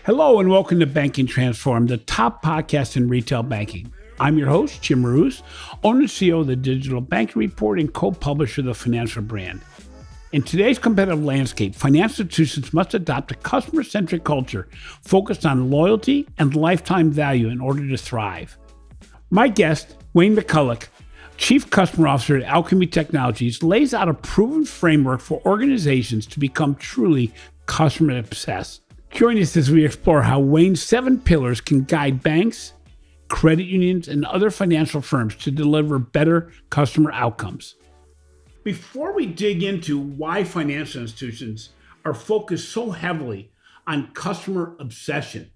Hello and welcome to Banking Transformed, the top podcast in retail banking. I'm your host, Jim Marous, owner and CEO of the Digital Banking Report and co-publisher of the Financial Brand. In today's competitive landscape, financial institutions must adopt a customer-centric culture focused on loyalty and lifetime value in order to thrive. My guest, Wayne McCulloch, Chief Customer Officer at Alkami Technology, lays out a proven framework for organizations to become truly customer-obsessed. Join us as we explore how Wayne's 7 pillars can guide banks, credit unions, and other financial firms to deliver better customer outcomes. Before we dig into why financial institutions are focused so heavily on customer obsession,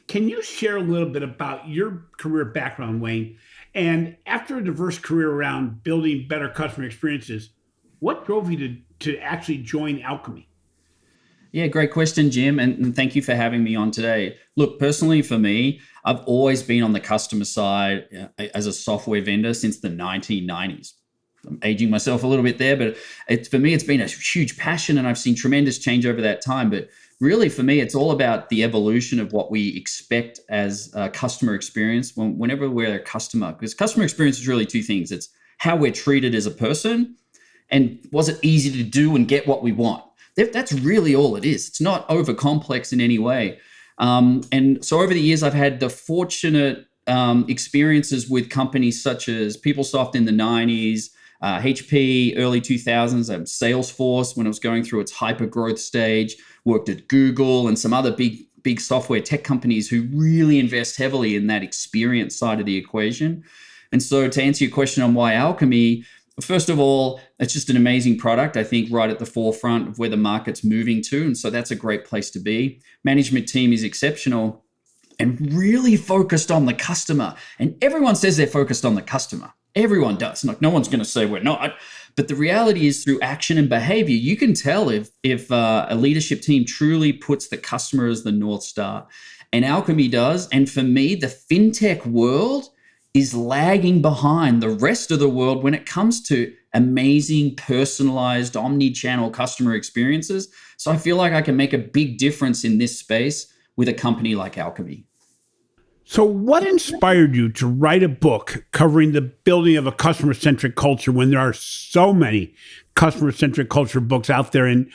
can you share a little bit about your career background, Wayne? And after a diverse career around building better customer experiences, what drove you to actually join Alkami? Yeah, great question, Jim. And thank you for having me on today. Look, personally for me, I've always been on the customer side as a software vendor since the 1990s. I'm aging myself a little bit there, but for me, it's been a huge passion and I've seen tremendous change over that time. But really for me, it's all about the evolution of what we expect as a customer experience whenever we're a customer. Because customer experience is really two things. It's how we're treated as a person and was it easy to do and get what we want. That's really all it is. It's not over complex in any way. And so over the years, I've had the fortunate experiences with companies such as PeopleSoft in the 90s, HP early 2000s, Salesforce when it was going through its hyper growth stage, worked at Google and some other big software tech companies who really invest heavily in that experience side of the equation. And so to answer your question on why Alkami, first of all, it's just an amazing product, I think, right at the forefront of where the market's moving to. And so that's a great place to be. Management team is exceptional and really focused on the customer. And everyone says they're focused on the customer. Everyone does. Like, no one's going to say we're not. But the reality is through action and behavior, you can tell if a leadership team truly puts the customer as the North Star. And Alkami does. And for me, the fintech world is lagging behind the rest of the world when it comes to amazing, personalized, omni-channel customer experiences. So I feel like I can make a big difference in this space with a company like Alkami. So what inspired you to write a book covering the building of a customer-centric culture when there are so many customer-centric culture books out there? And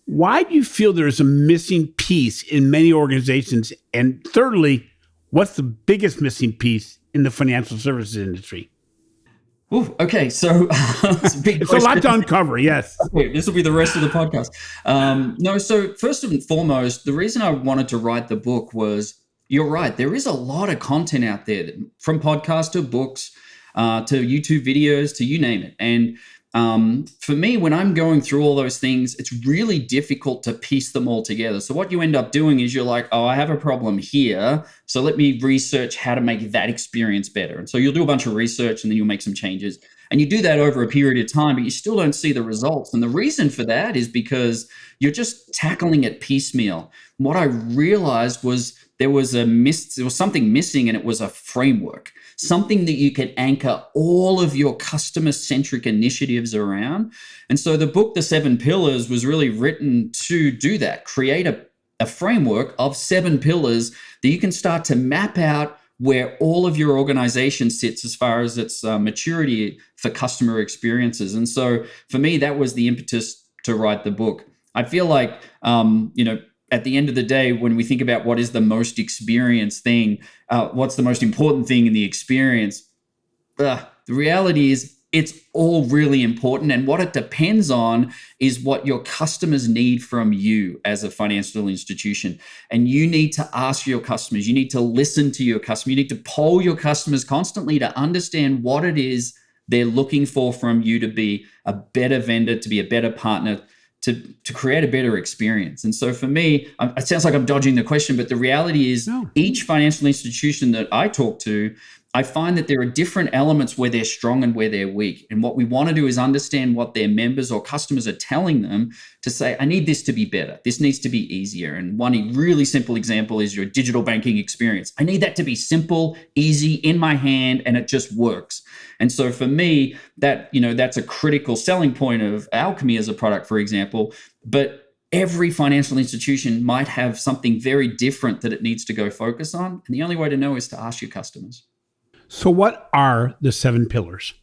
why do you feel there's a missing piece in many organizations? And thirdly, what's the biggest missing piece in the financial services industry? Ooh, okay, so it's a big It's question. a lot to uncover, yes. Okay, this will be the rest of the podcast. So first and foremost, the reason I wanted to write the book was, you're right, there is a lot of content out there, from podcasts to books, to YouTube videos, to you name it. And for me, when I'm going through all those things, it's really difficult to piece them all together. So what you end up doing is you're like, oh, I have a problem here, so let me research how to make that experience better. And so you'll do a bunch of research and then you'll make some changes. And you do that over a period of time, but you still don't see the results. And the reason for that is because you're just tackling it piecemeal. What I realized was there was something missing, and it was a framework. Something that you could anchor all of your customer-centric initiatives around. And so the book, The 7 Pillars, was really written to do that, create a framework of 7 pillars that you can start to map out where all of your organization sits as far as its maturity for customer experiences. And so for me, that was the impetus to write the book. I feel like, at the end of the day, when we think about what is the most experienced thing, what's the most important thing in the experience, the reality is it's all really important. And what it depends on is what your customers need from you as a financial institution. And you need to ask your customers, you need to listen to your customers, you need to poll your customers constantly to understand what it is they're looking for from you to be a better vendor, to be a better partner, to create a better experience. And so for me, it sounds like I'm dodging the question, but the reality is each financial institution that I talk to, I find that there are different elements where they're strong and where they're weak. And what we want to do is understand what their members or customers are telling them to say, I need this to be better. This needs to be easier. And one really simple example is your digital banking experience. I need that to be simple, easy, in my hand, and it just works. And so for me, that's a critical selling point of Alkami as a product, for example. But every financial institution might have something very different that it needs to go focus on. And the only way to know is to ask your customers. So what are the 7 pillars?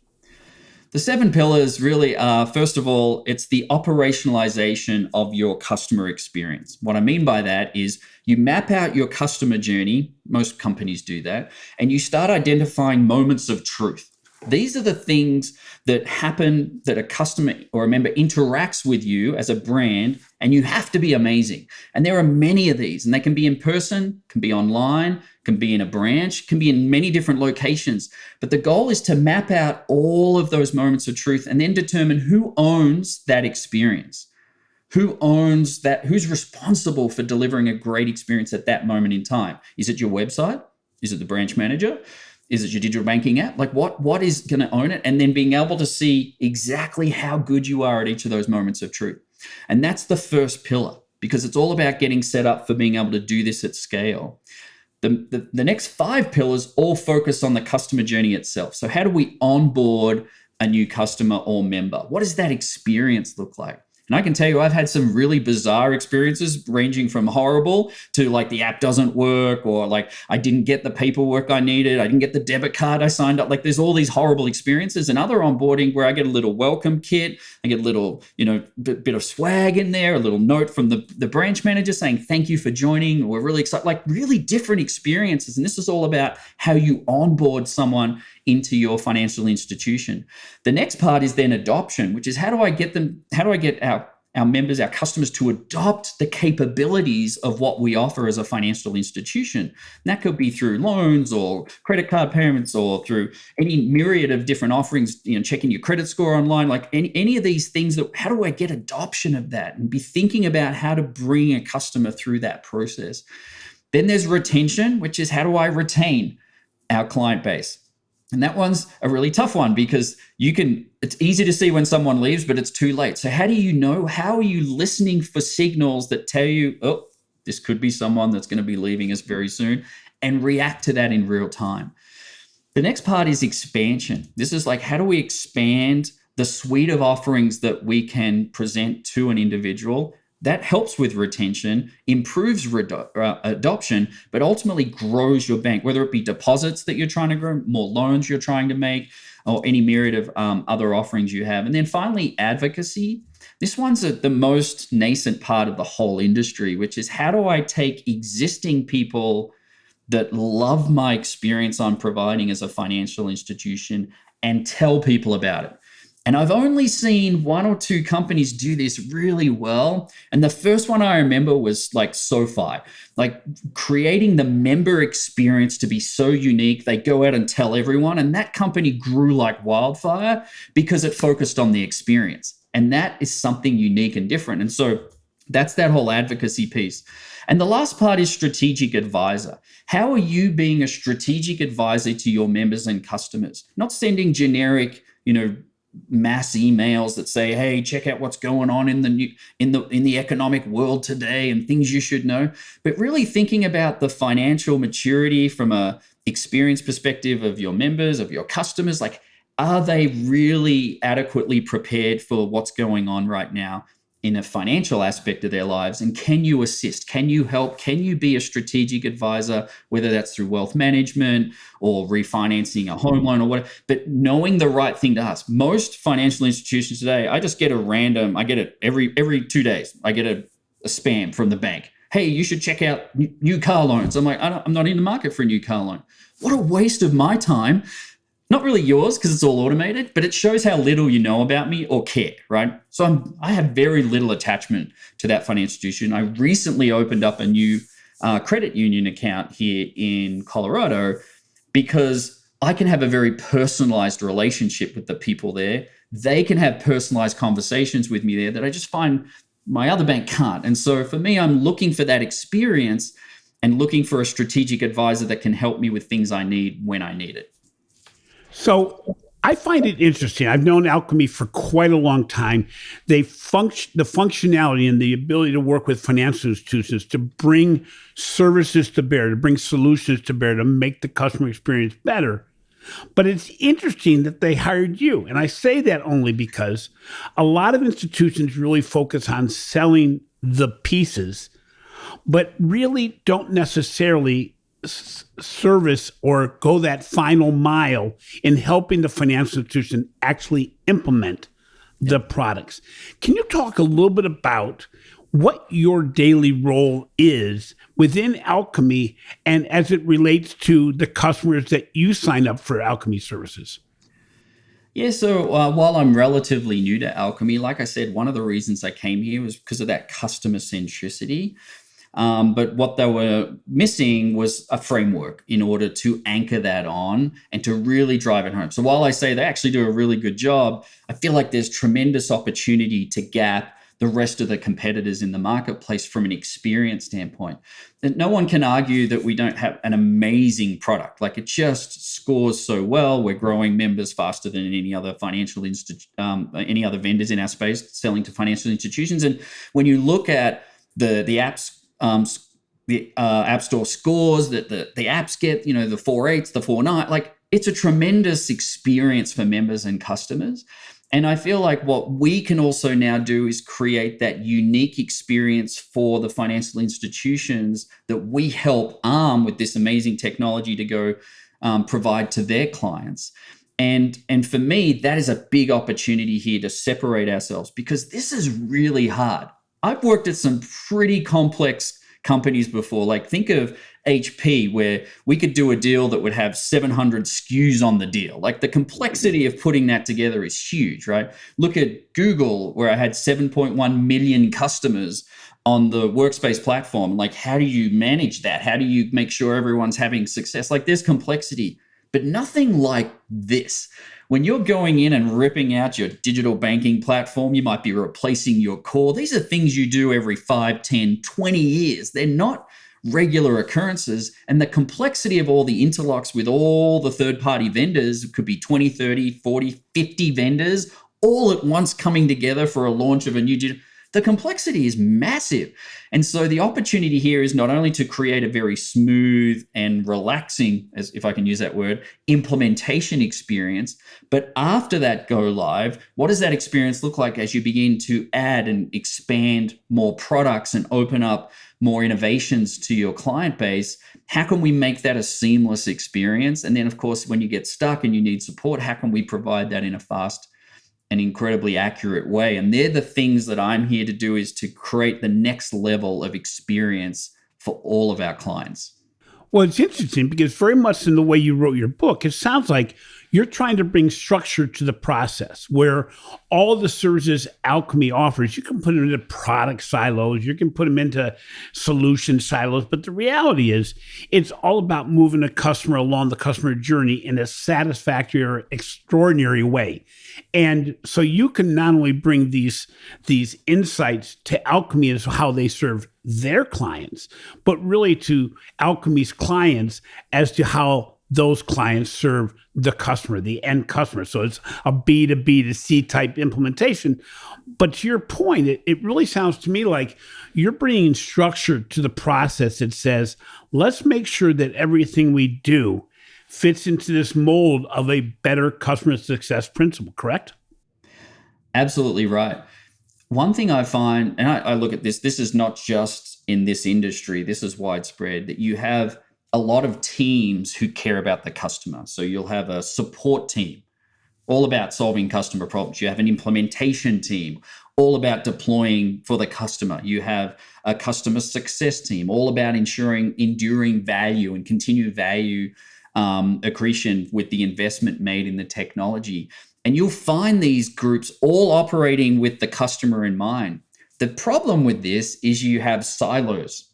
The 7 pillars really are, first of all, it's the operationalization of your customer experience. What I mean by that is you map out your customer journey. Most companies do that. And you start identifying moments of truth. These are the things that happen that a customer or a member interacts with you as a brand, and you have to be amazing. And there are many of these, and they can be in person, can be online, can be in a branch, can be in many different locations. But the goal is to map out all of those moments of truth and then determine who owns that experience. Who owns that? Who's responsible for delivering a great experience at that moment in time? Is it your website? Is it the branch manager? Is it your digital banking app? Like what is going to own it? And then being able to see exactly how good you are at each of those moments of truth. And that's the first pillar, because it's all about getting set up for being able to do this at scale. The next 5 pillars all focus on the customer journey itself. So how do we onboard a new customer or member? What does that experience look like? And I can tell you, I've had some really bizarre experiences, ranging from horrible to like the app doesn't work, or like I didn't get the paperwork I needed, I didn't get the debit card I signed up. Like there's all these horrible experiences, and other onboarding where I get a little welcome kit, I get a little, bit of swag in there, a little note from the branch manager saying thank you for joining. We're really excited. Like really different experiences, and this is all about how you onboard someone into your financial institution. The next part is then adoption, which is how do I get our members, our customers to adopt the capabilities of what we offer as a financial institution. And that could be through loans or credit card payments or through any myriad of different offerings, checking your credit score online, like any of these things. How do I get adoption of that and be thinking about how to bring a customer through that process? Then there's retention, which is how do I retain our client base? And that one's a really tough one, because it's easy to see when someone leaves, but it's too late. So how do you know? How are you listening for signals that tell you, oh, this could be someone that's going to be leaving us very soon, and react to that in real time? The next part is expansion. This is like, how do we expand the suite of offerings that we can present to an individual? That helps with retention, improves adoption, but ultimately grows your bank, whether it be deposits that you're trying to grow, more loans you're trying to make, or any myriad of other offerings you have. And then finally, advocacy. This one's the most nascent part of the whole industry, which is how do I take existing people that love my experience I'm providing as a financial institution and tell people about it? And I've only seen 1 or 2 companies do this really well. And the first one I remember was like SoFi, like creating the member experience to be so unique. They go out and tell everyone. And that company grew like wildfire because it focused on the experience. And that is something unique and different. And so that's that whole advocacy piece. And the last part is strategic advisor. How are you being a strategic advisor to your members and customers? Not sending generic, mass emails that say, hey, check out what's going on in the economic world today and things you should know, but really thinking about the financial maturity from a experience perspective of your members, of your customers. Like, are they really adequately prepared for what's going on right now in a financial aspect of their lives? And can you assist? Can you help? Can you be a strategic advisor, whether that's through wealth management or refinancing a home loan or whatever, but knowing the right thing to ask. Most financial institutions today, I get it every 2 days. I get a spam from the bank. Hey, you should check out new car loans. I'm like, I'm not in the market for a new car loan. What a waste of my time. Not really yours, because it's all automated, but it shows how little you know about me or care, right? So I have very little attachment to that financial institution. I recently opened up a new credit union account here in Colorado because I can have a very personalized relationship with the people there. They can have personalized conversations with me there that I just find my other bank can't. And so for me, I'm looking for that experience and looking for a strategic advisor that can help me with things I need when I need it. So I find it interesting. I've known Alkami for quite a long time. The functionality and the ability to work with financial institutions to bring services to bear, to bring solutions to bear, to make the customer experience better. But it's interesting that they hired you. And I say that only because a lot of institutions really focus on selling the pieces, but really don't necessarily service or go that final mile in helping the financial institution actually implement the products. Can you talk a little bit about what your daily role is within Alkami and as it relates to the customers that you sign up for Alkami services? Yeah, so while I'm relatively new to Alchemy, like I said, one of the reasons I came here was because of that customer centricity. But what they were missing was a framework in order to anchor that on and to really drive it home. So while I say they actually do a really good job, I feel like there's tremendous opportunity to gap the rest of the competitors in the marketplace from an experience standpoint. And no one can argue that we don't have an amazing product. Like, it just scores so well. We're growing members faster than any other any other vendors in our space selling to financial institutions. And when you look at the apps, the App Store scores that the apps get, the 4.8s, the 4.9, like, it's a tremendous experience for members and customers. And I feel like what we can also now do is create that unique experience for the financial institutions that we help arm with this amazing technology to go provide to their clients. And for me, that is a big opportunity here to separate ourselves, because this is really hard. I've worked at some pretty complex companies before. Like, think of HP, where we could do a deal that would have 700 SKUs on the deal. Like, the complexity of putting that together is huge, right? Look at Google, where I had 7.1 million customers on the Workspace platform. Like, how do you manage that? How do you make sure everyone's having success? Like, there's complexity, but nothing like this. When you're going in and ripping out your digital banking platform, you might be replacing your core. These are things you do every 5, 10, 20 years. They're not regular occurrences. And the complexity of all the interlocks with all the third-party vendors, it could be 20, 30, 40, 50 vendors, all at once coming together for a launch of a new digital. The complexity is massive. And so the opportunity here is not only to create a very smooth and relaxing, as if I can use that word, implementation experience, but after that go live, what does that experience look like as you begin to add and expand more products and open up more innovations to your client base? How can we make that a seamless experience? And then, of course, when you get stuck and you need support, how can we provide that in a fast an incredibly accurate way? And they're the things that I'm here to do, is to create the next level of experience for all of our clients. Well, it's interesting because very much in the way you wrote your book, it sounds like you're trying to bring structure to the process where all the services Alkami offers, you can put them into product silos, you can put them into solution silos. But the reality is it's all about moving a customer along the customer journey in a satisfactory or extraordinary way. And so you can not only bring these insights to Alkami as how they serve their clients, but really to Alkami's clients as to how those clients serve the customer, the end customer. So it's a B to B to C type implementation. But to your point, it really sounds to me like you're bringing structure to the process that says, let's make sure that everything we do fits into this mold of a better customer success principle, correct? Absolutely right. One thing I find, and I look at this is not just in this industry, this is widespread, that you have a lot of teams who care about the customer. So you'll have a support team all about solving customer problems. You have an implementation team all about deploying for the customer. You have a customer success team all about ensuring enduring value and continued value accretion with the investment made in the technology. And you'll find these groups all operating with the customer in mind. The problem with this is you have silos.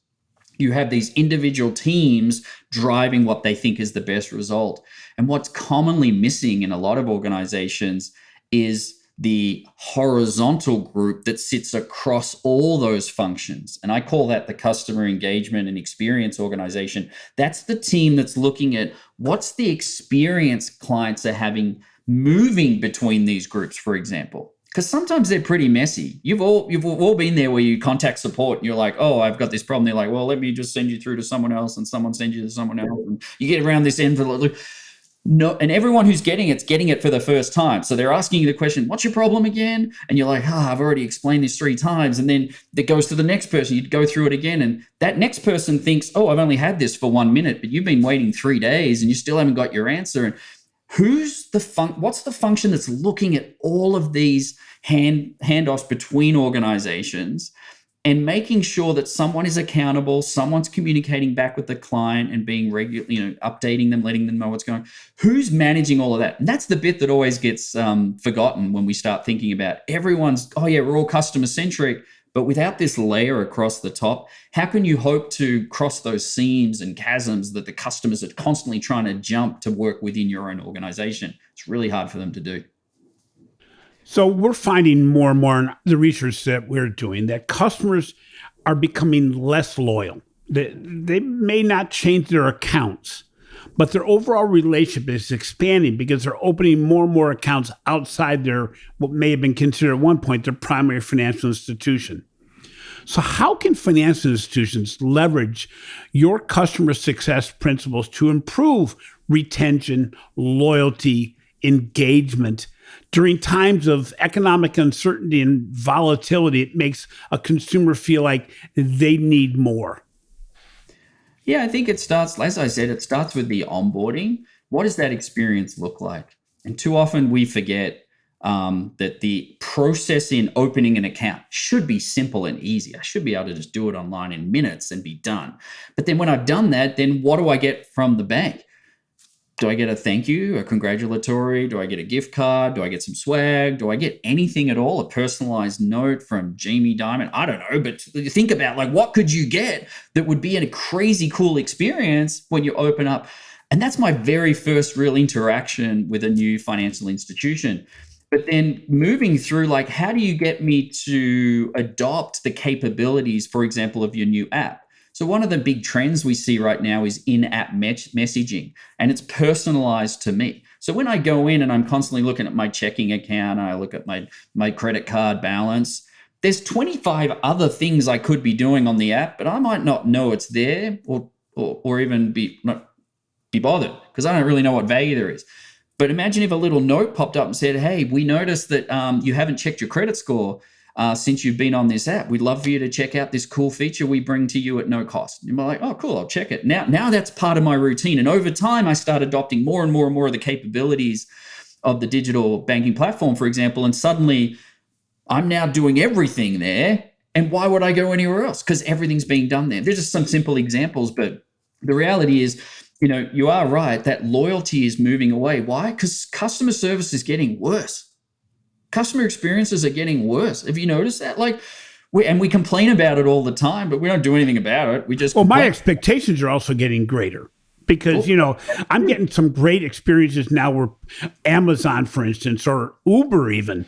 You have these individual teams driving what they think is the best result. And what's commonly missing in a lot of organizations is the horizontal group that sits across all those functions. And I call that the customer engagement and experience organization. That's the team that's looking at what's the experience clients are having moving between these groups, for example. Because sometimes they're pretty messy. You've all been there where you contact support and you're like, oh, I've got this problem. They're like, well, let me just send you through to someone else, and someone sends you to someone else. And you get around this envelope. No, and everyone who's getting it's getting it for the first time. So they're asking you the question, what's your problem again? And you're like, I've already explained this 3 times. And then it goes to the next person. You go through it again. And that next person thinks, I've only had this for 1 minute, but you've been waiting 3 days and you still haven't got your answer. And what's the function that's looking at all of these handoffs between organizations and making sure that someone is accountable, someone's communicating back with the client and being regular, updating them, letting them know what's going on. Who's managing all of that? And that's the bit that always gets forgotten when we start thinking about everyone's, we're all customer-centric, but without this layer across the top, how can you hope to cross those seams and chasms that the customers are constantly trying to jump to work within your own organization? It's really hard for them to do. So we're finding more and more in the research that we're doing that customers are becoming less loyal. They may not change their accounts, but their overall relationship is expanding because they're opening more and more accounts outside their, what may have been considered at one point, their primary financial institution. So how can financial institutions leverage your customer success principles to improve retention, loyalty, engagement? During times of economic uncertainty and volatility, it makes a consumer feel like they need more. Yeah, I think it starts, as I said, it starts with the onboarding. What does that experience look like? And too often we forget that the process in opening an account should be simple and easy. I should be able to just do it online in minutes and be done. But then when I've done that, then what do I get from the bank? Do I get a thank you, a congratulatory? Do I get a gift card? Do I get some swag? Do I get anything at all? A personalized note from Jamie Dimon? I don't know, but think about what could you get that would be a crazy cool experience when you open up? And that's my very first real interaction with a new financial institution. But then moving through, how do you get me to adopt the capabilities, for example, of your new app? So one of the big trends we see right now is in-app messaging, and it's personalized to me. So when I go in and I'm constantly looking at my checking account, I look at my credit card balance, there's 25 other things I could be doing on the app, but I might not know it's there or even not be bothered because I don't really know what value there is. But imagine if a little note popped up and said, hey, we noticed that you haven't checked your credit score since you've been on this app. We'd love for you to check out this cool feature we bring to you at no cost. And you're like, oh, cool, I'll check it. Now that's part of my routine. And over time, I start adopting more and more and more of the capabilities of the digital banking platform, for example, and suddenly I'm now doing everything there. And why would I go anywhere else? Because everything's being done there. There's just some simple examples, but the reality is, you are right, that loyalty is moving away. Why? Because customer service is getting worse. Customer experiences are getting worse. Have you noticed that? We complain about it all the time, but we don't do anything about it. We just my expectations are also getting greater because I'm getting some great experiences now where Amazon, for instance, or Uber even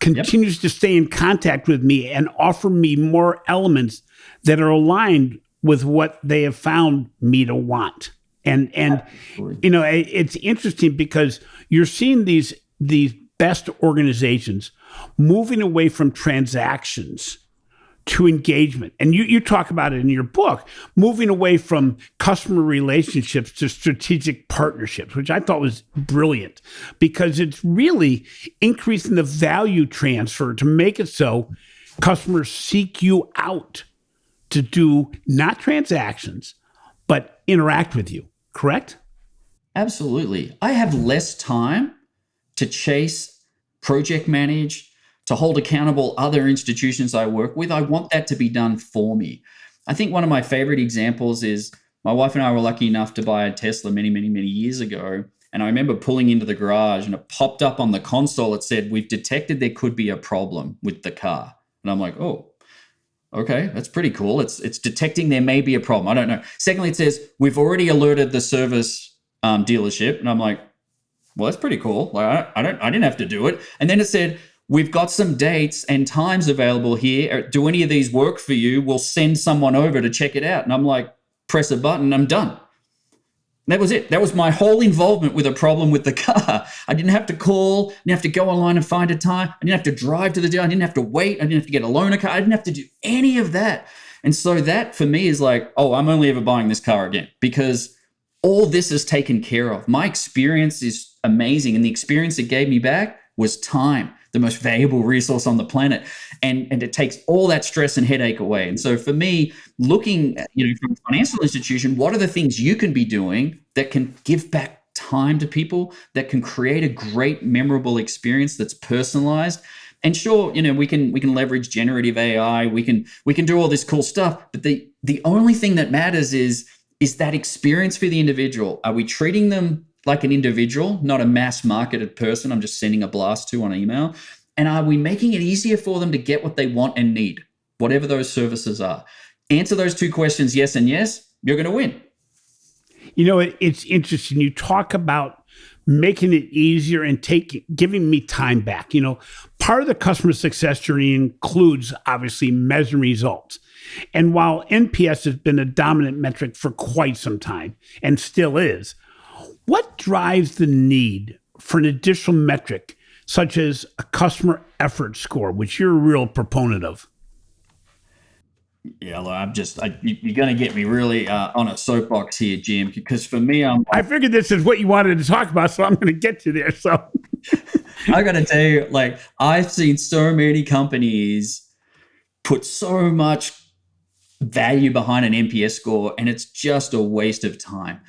continues to stay in contact with me and offer me more elements that are aligned with what they have found me to want. And it's interesting because you're seeing these best organizations moving away from transactions to engagement. And you talk about it in your book, moving away from customer relationships to strategic partnerships, which I thought was brilliant because it's really increasing the value transfer to make it so customers seek you out to do not transactions, but interact with you, correct? Absolutely. I have less time to chase, project manage, to hold accountable other institutions I work with. I want that to be done for me. I think one of my favorite examples is my wife and I were lucky enough to buy a Tesla many, many, many years ago. And I remember pulling into the garage and it popped up on the console. It said, we've detected there could be a problem with the car. And I'm like, oh, okay, that's pretty cool. It's detecting there may be a problem. I don't know. Secondly, it says, we've already alerted the service dealership. And I'm like, well, that's pretty cool. I didn't have to do it. And then it said, we've got some dates and times available here. Do any of these work for you? We'll send someone over to check it out. And I'm like, press a button, I'm done. That was it. That was my whole involvement with a problem with the car. I didn't have to call, I didn't have to go online and find a time. I didn't have to drive to the dealer. I didn't have to wait. I didn't have to get a loaner car. I didn't have to do any of that. And so that for me is like, oh, I'm only ever buying this car again because all this is taken care of. My experience is amazing. And the experience it gave me back was time, the most valuable resource on the planet. And it takes all that stress and headache away. And so for me, looking at, from a financial institution, what are the things you can be doing that can give back time to people, that can create a great, memorable experience that's personalized? And sure, we can leverage generative AI, we can do all this cool stuff, but the only thing that matters is that experience for the individual. Are we treating them like an individual, not a mass marketed person I'm just sending a blast to on email? And are we making it easier for them to get what they want and need, whatever those services are? Answer those two questions, yes and yes, you're going to win. It's interesting. You talk about making it easier and giving me time back. Part of the customer success journey includes obviously measuring results. And while NPS has been a dominant metric for quite some time and still is, what drives the need for an additional metric such as a customer effort score, which you're a real proponent of? Yeah, look, you're going to get me really on a soapbox here, Jim, because for me, I figured this is what you wanted to talk about, so I'm going to get you there. So I got to tell you, I've seen so many companies put so much value behind an NPS score, and it's just a waste of time.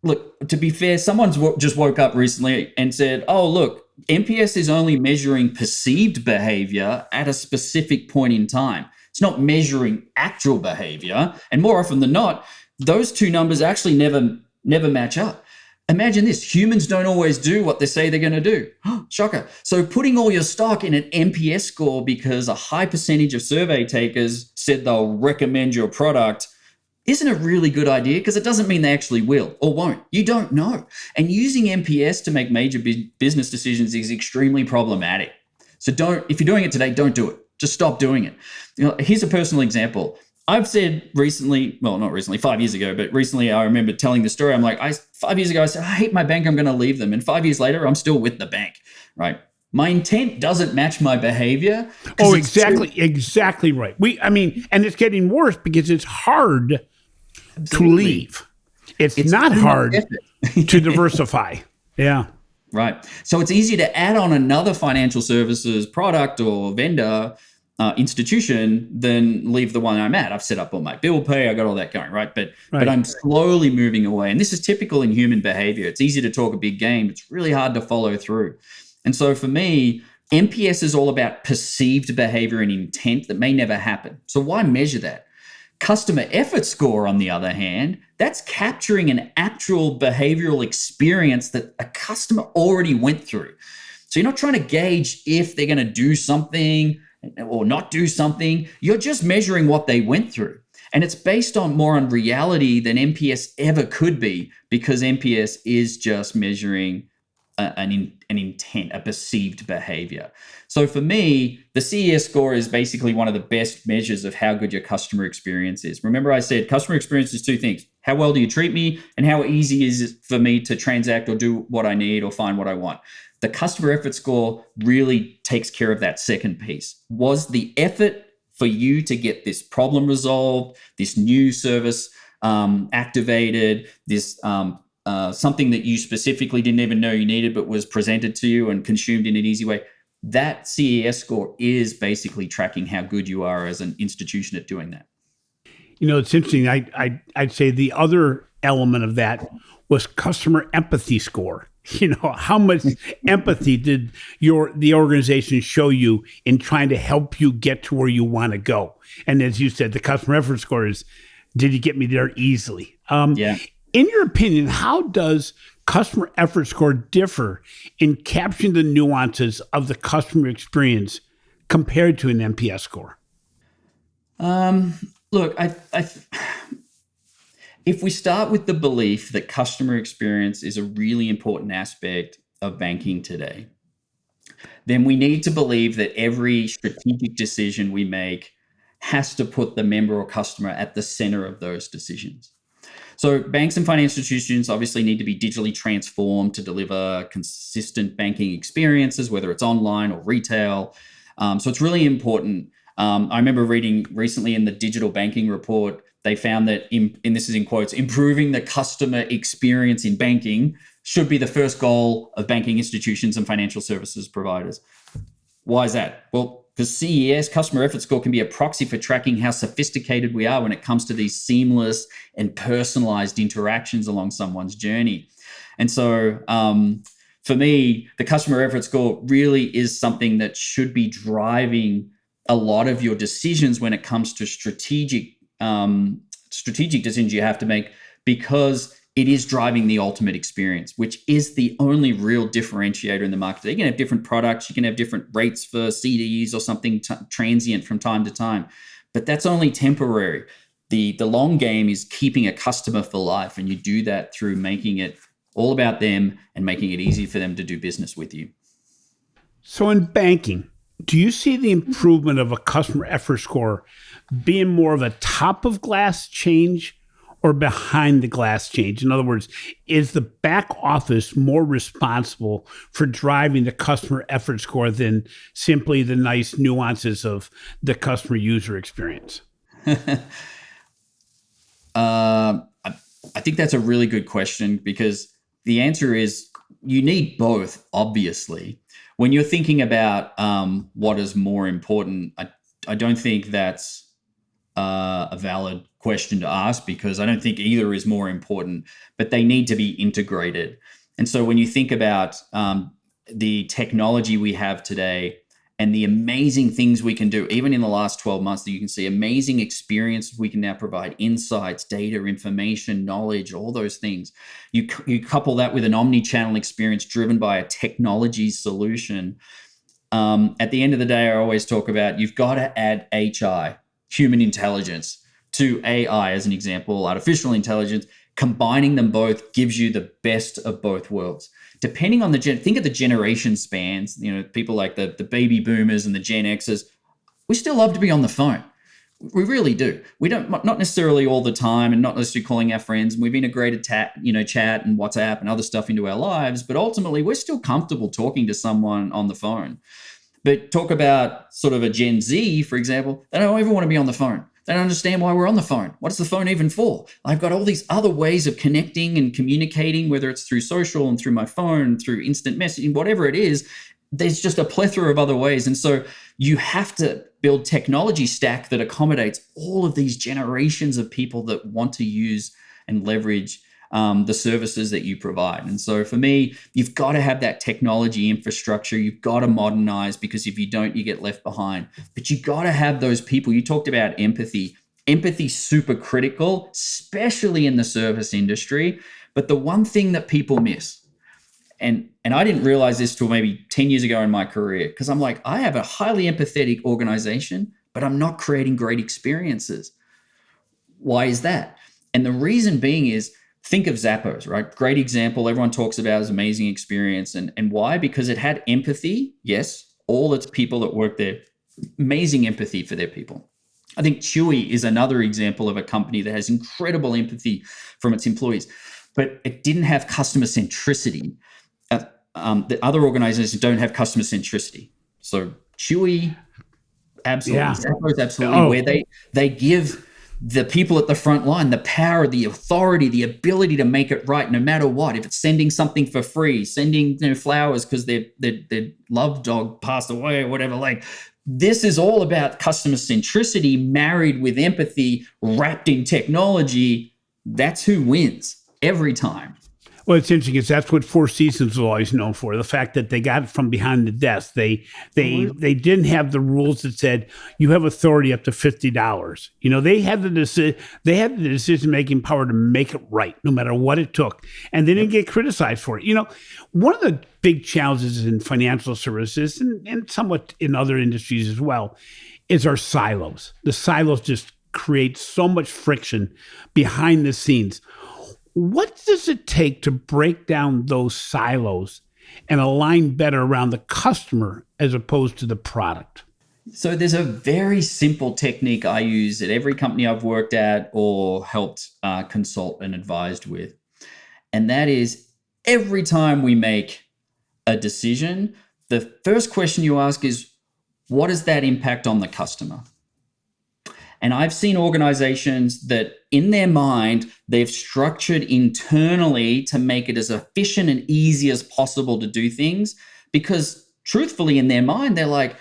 Look, to be fair, someone's just woke up recently and said, oh, look, NPS is only measuring perceived behavior at a specific point in time. It's not measuring actual behavior. And more often than not, those two numbers actually never match up. Imagine this. Humans don't always do what they say they're going to do. Shocker. So putting all your stock in an NPS score because a high percentage of survey takers said they'll recommend your product isn't a really good idea, because it doesn't mean they actually will or won't. You don't know. And using NPS to make major business decisions is extremely problematic. So if you're doing it today, don't do it. Just stop doing it. Here's a personal example. I've said recently, well, not recently, 5 years ago, but recently I remember telling the story. I'm like, 5 years ago, I said, I hate my bank, I'm going to leave them. And 5 years later, I'm still with the bank, right? My intent doesn't match my behavior. Oh, exactly right. And it's getting worse because it's hard to leave. It's not hard to diversify. Yeah. Right. So it's easier to add on another financial services product or vendor institution than leave the one I'm at. I've set up all my bill pay. I got all that going, right? But I'm slowly moving away. And this is typical in human behavior. It's easy to talk a big game. It's really hard to follow through. And so for me, NPS is all about perceived behavior and intent that may never happen. So why measure that? Customer effort score, on the other hand, that's capturing an actual behavioral experience that a customer already went through. So you're not trying to gauge if they're going to do something or not do something. You're just measuring what they went through. And it's based more on reality than NPS ever could be, because NPS is just measuring an intent, a perceived behavior. So for me, the CES score is basically one of the best measures of how good your customer experience is. Remember, I said customer experience is two things. How well do you treat me, and how easy is it for me to transact or do what I need or find what I want? The customer effort score really takes care of that second piece. Was the effort for you to get this problem resolved, this new service activated, this something that you specifically didn't even know you needed but was presented to you and consumed in an easy way? That CES score is basically tracking how good you are as an institution at doing that. It's interesting. I'd say the other element of that was customer empathy score. How much empathy did the organization show you in trying to help you get to where you want to go? And as you said, the customer effort score is, did you get me there easily? Yeah. In your opinion, how does customer effort score differ in capturing the nuances of the customer experience compared to an NPS score? Look, if we start with the belief that customer experience is a really important aspect of banking today, then we need to believe that every strategic decision we make has to put the member or customer at the center of those decisions. So banks and financial institutions obviously need to be digitally transformed to deliver consistent banking experiences, whether it's online or retail. So it's really important I remember reading recently in the digital banking report, they found that, and this is in quotes, improving the customer experience in banking should be the first goal of banking institutions and financial services providers. Why is that? Well, because CES, Customer Effort Score, can be a proxy for tracking how sophisticated we are when it comes to these seamless and personalized interactions along someone's journey. And so for me, the Customer Effort Score really is something that should be driving a lot of your decisions when it comes to strategic decisions you have to make, because it is driving the ultimate experience, which is the only real differentiator in the market. You can have different products, you can have different rates for CDs or something transient from time to time, but that's only temporary. The long game is keeping a customer for life, and you do that through making it all about them and making it easy for them to do business with you. So in banking, do you see the improvement of a customer effort score being more of a top of glass change or behind the glass change? In other words, is the back office more responsible for driving the customer effort score than simply the nice nuances of the customer user experience? I think that's a really good question, because the answer is you need both, obviously. When you're thinking about what is more important, I don't think that's a valid question to ask, because I don't think either is more important, but they need to be integrated. And so when you think about the technology we have today and the amazing things we can do, even in the last 12 months, that you can see amazing experiences we can now provide, insights, data, information, knowledge, all those things. You couple that with an omni-channel experience driven by a technology solution. At the end of the day, I always talk about you've got to add HI, human intelligence, to AI as an example, artificial intelligence. Combining them both gives you the best of both worlds. Depending on think of the generation spans, people like the baby boomers and the Gen Xers, we still love to be on the phone. We really do. We don't, not necessarily all the time, and not necessarily calling our friends. We've integrated chat and WhatsApp and other stuff into our lives, but ultimately we're still comfortable talking to someone on the phone. But talk about sort of a Gen Z, for example, they don't ever want to be on the phone. They don't understand why we're on the phone. What is the phone even for? I've got all these other ways of connecting and communicating, whether it's through social and through my phone, through instant messaging, whatever it is. There's just a plethora of other ways. And so you have to build technology stack that accommodates all of these generations of people that want to use and leverage the services that you provide. And so for me, you've got to have that technology infrastructure. You've got to modernize, because if you don't, you get left behind. But you got to have those people. You talked about empathy. Empathy's super critical, especially in the service industry. But the one thing that people miss, and I didn't realize this till maybe 10 years ago in my career, because I'm like, I have a highly empathetic organization, but I'm not creating great experiences. Why is that? And the reason being is, think of Zappos, right? Great example. Everyone talks about his amazing experience. And why? Because it had empathy. Yes, all its people that work there, amazing empathy for their people. I think Chewy is another example of a company that has incredible empathy from its employees, but it didn't have customer centricity. The other organizations don't have customer centricity. So Chewy, absolutely. Yeah. Zappos, absolutely. Where they give the people at the front line the power, the authority, the ability to make it right no matter what. If it's sending something for free, sending flowers because their love dog passed away or whatever, like, this is all about customer centricity married with empathy, wrapped in technology. That's who wins every time. Well, it's interesting because that's what Four Seasons was always known for. The fact that they got it from behind the desk. They didn't have the rules that said you have authority up to $50. They had the decision-making power to make it right, no matter what it took. And they didn't get criticized for it. One of the big challenges in financial services and somewhat in other industries as well is our silos. The silos just create so much friction behind the scenes. What does it take to break down those silos and align better around the customer as opposed to the product? So there's a very simple technique I use at every company I've worked at or helped consult and advised with. And that is, every time we make a decision, the first question you ask is, what is that impact on the customer? And I've seen organizations that in their mind, they've structured internally to make it as efficient and easy as possible to do things, because truthfully in their mind, they're like,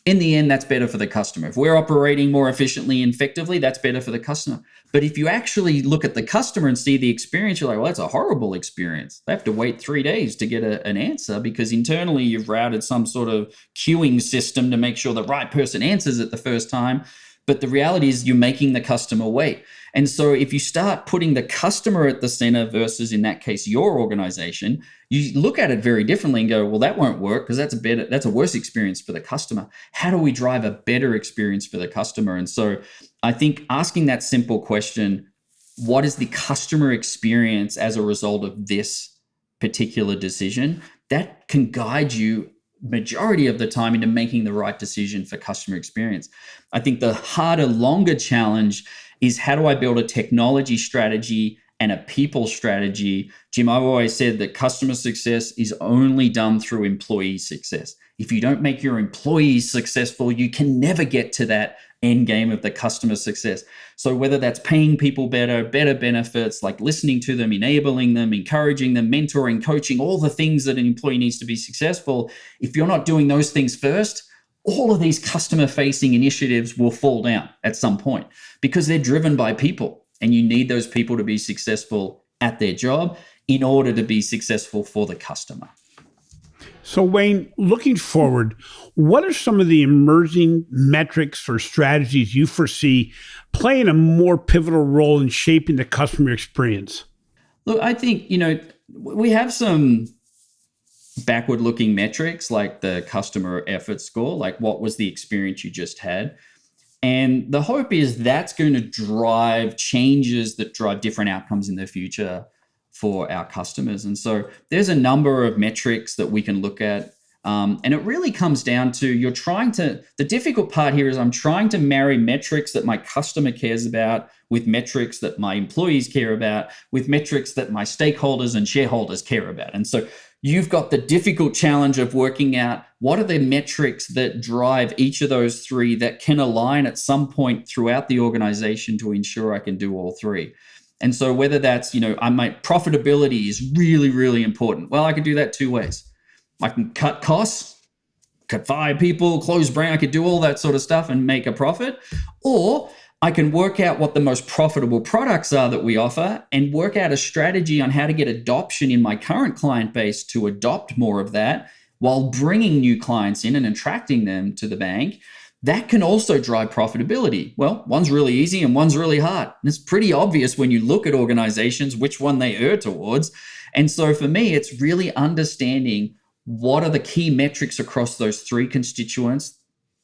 in the end, that's better for the customer. If we're operating more efficiently and effectively, that's better for the customer. But if you actually look at the customer and see the experience, you're like, well, that's a horrible experience. They have to wait 3 days to get an answer because internally you've routed some sort of queuing system to make sure the right person answers it the first time. But the reality is you're making the customer wait. And so if you start putting the customer at the center versus, in that case, your organization, you look at it very differently and go, well, that won't work because that's a worse experience for the customer. How do we drive a better experience for the customer? And so I think asking that simple question, what is the customer experience as a result of this particular decision? That can guide you majority of the time into making the right decision for customer experience. I think the harder, longer challenge is, how do I build a technology strategy and a people strategy? Jim, I've always said that customer success is only done through employee success. If you don't make your employees successful, you can never get to that end game of the customer success. So whether that's paying people better benefits, like listening to them, enabling them, encouraging them, mentoring, coaching, all the things that an employee needs to be successful, if you're not doing those things first, all of these customer-facing initiatives will fall down at some point because they're driven by people, and you need those people to be successful at their job in order to be successful for the customer. So, Wayne, looking forward, what are some of the emerging metrics or strategies you foresee playing a more pivotal role in shaping the customer experience? Look, I think, we have some backward-looking metrics like the customer effort score, like what was the experience you just had. And the hope is that's going to drive changes that drive different outcomes in the future for our customers. And so there's a number of metrics that we can look at. And it really comes down to the difficult part here is I'm trying to marry metrics that my customer cares about with metrics that my employees care about, with metrics that my stakeholders and shareholders care about. And so you've got the difficult challenge of working out what are the metrics that drive each of those three that can align at some point throughout the organization to ensure I can do all three. And so whether that's, my profitability is really, really important. Well, I could do that 2 ways. I can cut costs, could fire people, close brand, I could do all that sort of stuff and make a profit. Or I can work out what the most profitable products are that we offer and work out a strategy on how to get adoption in my current client base to adopt more of that while bringing new clients in and attracting them to the bank. That can also drive profitability. Well, one's really easy and one's really hard. And it's pretty obvious when you look at organizations which one they err towards. And so for me, it's really understanding what are the key metrics across those three constituents: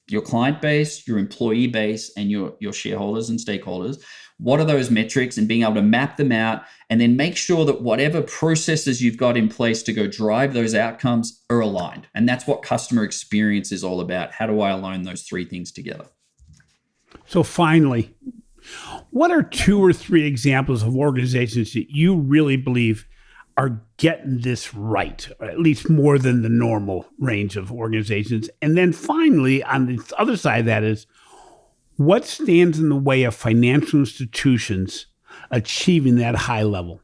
your client base, your employee base, and your shareholders and stakeholders. What are those metrics, and being able to map them out and then make sure that whatever processes you've got in place to go drive those outcomes are aligned. And that's what customer experience is all about. How do I align those three things together? So finally, what are 2 or 3 examples of organizations that you really believe are getting this right, or at least more than the normal range of organizations? And then finally, on the other side of that is, what stands in the way of financial institutions achieving that high level?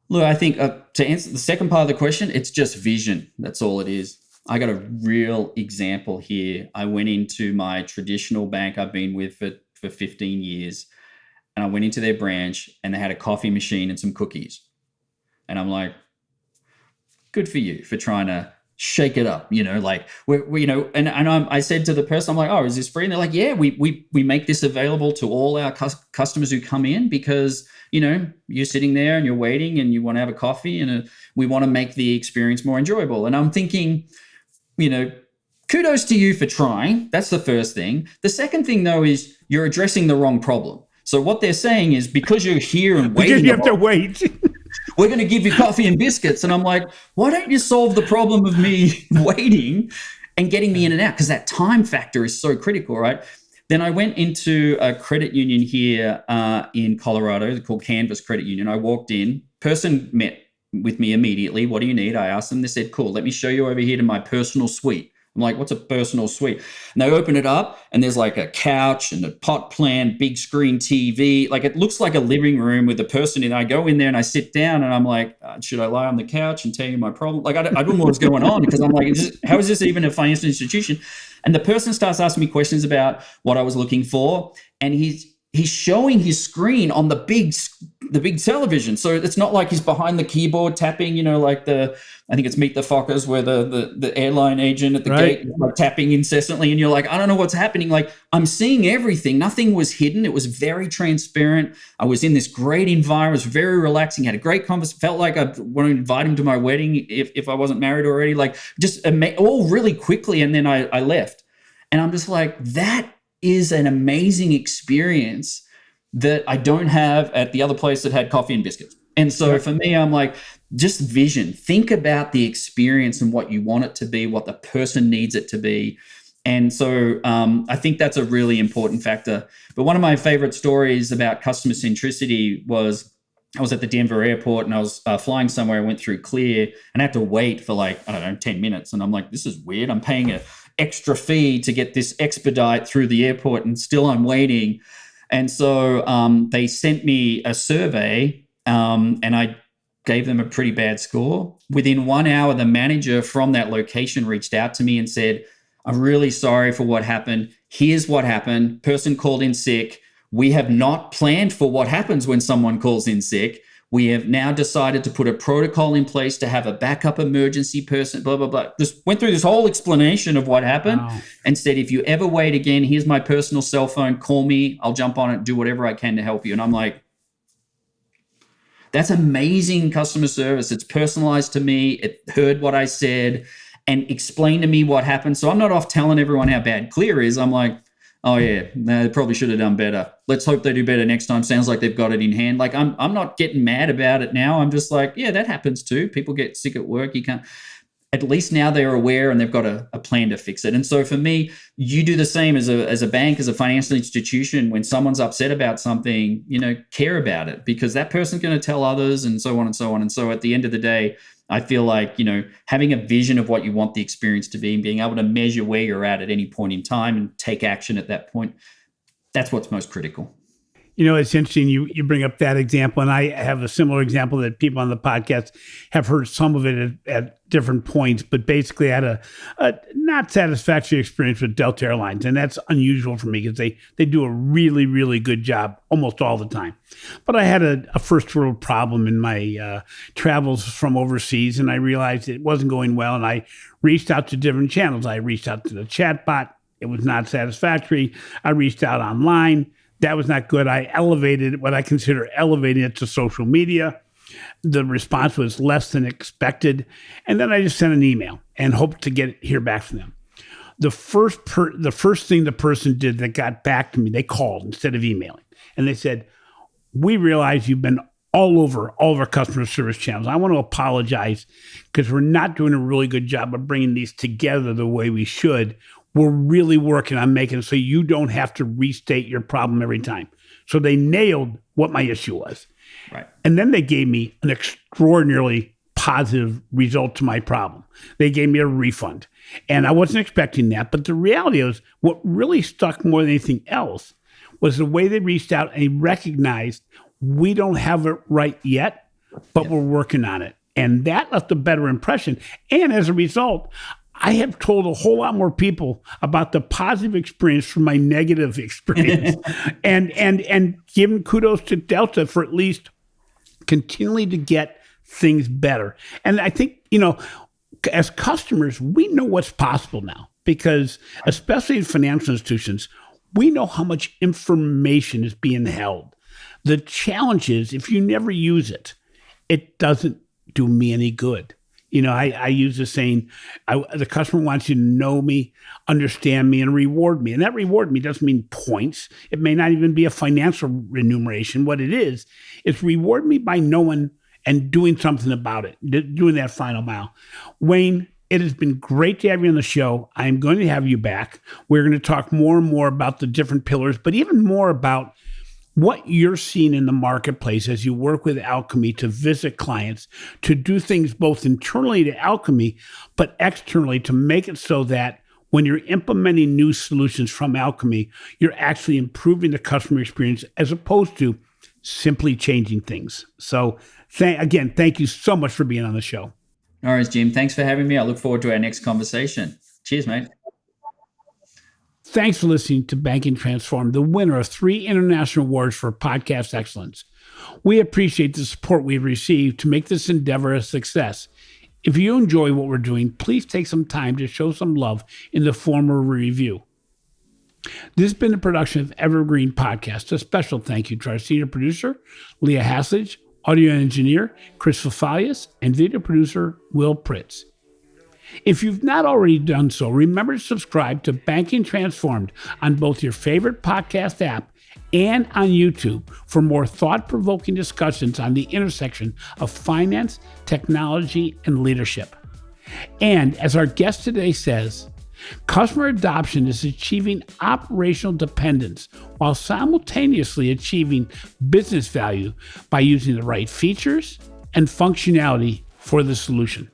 Look, I think to answer the second part of the question, it's just vision. That's all it is. I got a real example here. I went into my traditional bank I've been with for 15 years, and I went into their branch and they had a coffee machine and some cookies. And I'm like, good for you for trying to shake it up, I said to the person, I'm like, oh, is this free? And they're like, yeah, we make this available to all our customers who come in because, you're sitting there and you're waiting and you want to have a coffee, and we want to make the experience more enjoyable. And I'm thinking, kudos to you for trying. That's the first thing. The second thing, though, is you're addressing the wrong problem. So what they're saying is, because you're here and waiting, because you have to wait. We're going to give you coffee and biscuits. And I'm like, why don't you solve the problem of me waiting and getting me in and out? Because that time factor is so critical, right? Then I went into a credit union here in Colorado called Canvas Credit Union. I walked in, person met with me immediately. What do you need? I asked them. They said, cool, let me show you over here to my personal suite. I'm like, what's a personal suite? And they open it up and there's like a couch and a pot plant, big screen TV. Like it looks like a living room with a person in. I go in there and I sit down and I'm like, should I lie on the couch and tell you my problem? Like I don't know what's going on because I'm like, how is this even a financial institution? And the person starts asking me questions about what I was looking for. And he's showing his screen on the big television. So it's not like he's behind the keyboard tapping, like I think it's Meet the Fockers where the airline agent at the gate is like tapping incessantly. And you're like, I don't know what's happening. Like I'm seeing everything. Nothing was hidden. It was very transparent. I was in this great environment. It was very relaxing. Had a great conversation. Felt like I wanted to invite him to my wedding if I wasn't married already. Like just all really quickly. And then I left. And I'm just like, that is an amazing experience that I don't have at the other place that had coffee and biscuits. And so for me, I'm like, just vision. Think about the experience and what you want it to be, what the person needs it to be. And so I think that's a really important factor. But one of my favorite stories about customer centricity was I was at the Denver airport and I was flying somewhere. I went through Clear and I had to wait for 10 minutes. And I'm like, this is weird. I'm paying an extra fee to get this expedite through the airport and still I'm waiting. And so they sent me a survey and I gave them a pretty bad score. Within 1 hour, the manager from that location reached out to me and said, I'm really sorry for what happened. Here's what happened. Person called in sick. We have not planned for what happens when someone calls in sick. We have now decided to put a protocol in place to have a backup emergency person, blah, blah, blah. Just went through this whole explanation of what happened and said, if you ever wait again, here's my personal cell phone. Call me. I'll jump on it, do whatever I can to help you. And I'm like, that's amazing customer service. It's personalized to me. It heard what I said and explained to me what happened. So I'm not off telling everyone how bad Clear is. I'm like, oh yeah, no, they probably should have done better. Let's hope they do better next time. Sounds like they've got it in hand. Like I'm not getting mad about it now. I'm just like, yeah, that happens too. People get sick at work. You can't. At least now they're aware and they've got a plan to fix it. And so for me, you do the same as a bank, as a financial institution. When someone's upset about something, care about it because that person's going to tell others and so on and so on. And so at the end of the day, I feel like, having a vision of what you want the experience to be and being able to measure where you're at any point in time and take action at that point, that's what's most critical. It's interesting you bring up that example, and I have a similar example that people on the podcast have heard some of it at different points, but basically I had a not satisfactory experience with Delta Airlines, and that's unusual for me because they do a really, really good job almost all the time. But I had a first world problem in my travels from overseas, and I realized it wasn't going well, and I reached out to different channels. I reached out to the chatbot. It was not satisfactory. I reached out online. That was not good. I elevated what I consider elevating it to social media. The response was less than expected. And then I just sent an email and hoped to hear back from them. The first thing the person did that got back to me, they called instead of emailing. And they said, we realize you've been all over all of our customer service channels. I want to apologize because we're not doing a really good job of bringing these together the way we should. We're really working on making it so you don't have to restate your problem every time. So they nailed what my issue was. Right. And then they gave me an extraordinarily positive result to my problem. They gave me a refund. And I wasn't expecting that. But the reality is what really stuck more than anything else was the way they reached out and recognized we don't have it right yet, but we're working on it. And that left a better impression. And as a result, I have told a whole lot more people about the positive experience from my negative experience and given kudos to Delta for at least continually to get things better. And I think, as customers, we know what's possible now because especially in financial institutions, we know how much information is being held. The challenge is if you never use it, it doesn't do me any good. I use the saying, the customer wants you to know me, understand me, and reward me. And that reward me doesn't mean points. It may not even be a financial remuneration. What it is reward me by knowing and doing something about it, doing that final mile. Wayne, it has been great to have you on the show. I'm going to have you back. We're going to talk more and more about the different pillars, but even more about what you're seeing in the marketplace as you work with Alkami to visit clients, to do things both internally to Alkami, but externally to make it so that When you're implementing new solutions from Alkami, you're actually improving the customer experience as opposed to simply changing things. So again, thank you so much for being on the show. No worries, Jim. Thanks for having me. I look forward to our next conversation. Cheers, mate. Thanks for listening to Banking Transformed, the winner of 3 international awards for podcast excellence. We appreciate the support we've received to make this endeavor a success. If you enjoy what we're doing, please take some time to show some love in the form of a review. This has been a production of Evergreen Podcast. A special thank you to our senior producer, Leah Haslage, audio engineer, Chris Fafalius, and video producer, Will Pritz. If you've not already done so, remember to subscribe to Banking Transformed on both your favorite podcast app and on YouTube for more thought-provoking discussions on the intersection of finance, technology, and leadership. And as our guest today says, customer adoption is achieving operational dependence while simultaneously achieving business value by using the right features and functionality for the solution.